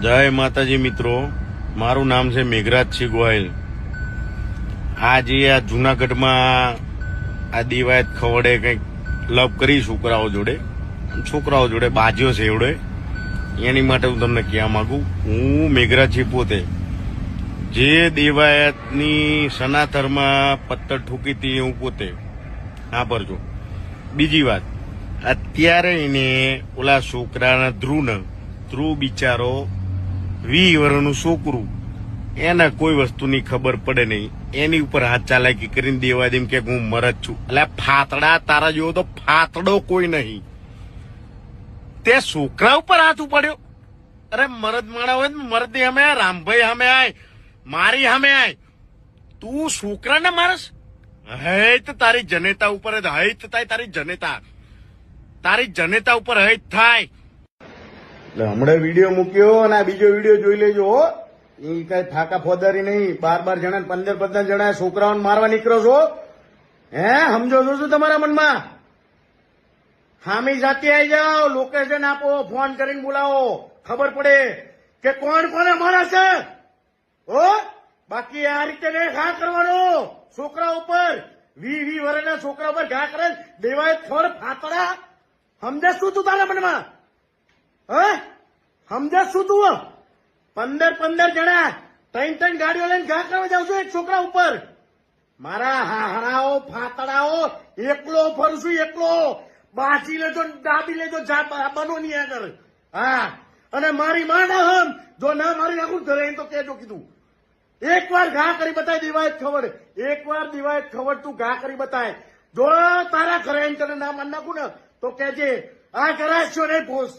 જય માતાજી મિત્રો, મારું નામ છે મેઘરાજસિંહ ગોહિલ। આજે આ જુનાગઢમાં આ દિવાયત ખવડે કંઈક લવ કરી છોકરાઓ જોડે બાજ્યો છે એવડે, એની માટે હું તમને કહેવા માંગુ। હું મેઘરાજસિંહ પોતે જે દેવાયતની સનાતરમાં પત્તર ઠોકી હતી હું પોતે સાંભળજો। બીજી વાત, અત્યારે એને ઓલા છોકરાના ધ્રુવ બિચારો 20 વર્ષનું છોકરું, એને કોઈ વસ્તુની ખબર પડે નહીં, એની ઉપર હાથ ચાલાકી કરીને દેવા દેમ કે હું મરદ છું। એટલે ફાતડા તારા જેવો તો ફાતડો કોઈ નહીં, તે છોકરા ઉપર હાથ ઉપાડ્યો। અરે મરદ માણા હોય ને મરદ હમે રામભાઈ હમે આય, મારી હમે આય, તું છોકરાને મારસ? હૈત તારી જનેતા ઉપર હૈત થાય, તારી જનેતા ઉપર હૈત થાય। એટલે હમણાં વિડીયો મૂક્યો અને આ બીજો વિડીયો જોઈ લેજો હો। એ કઈ થાકા ફોદારી નહીં, 12 જણા 15 જણા છોકરાઓને મારવા નીકળો છો? હે સમજો છો શું તમારા મનમાં? હામી જાતિ આવી જાઓ, લોકેશન આપો, ફોન કરીને બોલાવો, ખબર પડે કે કોણ કોને મારે છે હો। બાકી આ રીતે નહીં ઘા કરવાનો છોકરા ઉપર, 20 વર્ષના છોકરા ઉપર ઘા કરે દેવાય થોડ ફાતડા। સમજે શું તું તારા મનમાં? હે સમજે શું તું? 15 જણા 3 ગાડીઓ લઈને ઘા કરવા જાવ છો એક છોકરા ઉપર? મારા હાહરાઓ ફાતડાઓ એકલો ફરશું, એકલો બાજી લેજો, દાબી લેજો, બનો ની આગળ। હા, અને મારી માં ના હમ જો ના મારી નાખું ઘરે તો કેજો કીધું। એકવાર ઘા કરી બતાય દિવાયત ખવડ, એકવાર દિવાયત ખવડ તું ઘા કરી બતાય। જો તારા ઘરે તને ના માન નાખું ને તો કેજે આ કરાશો નહીં પોસ।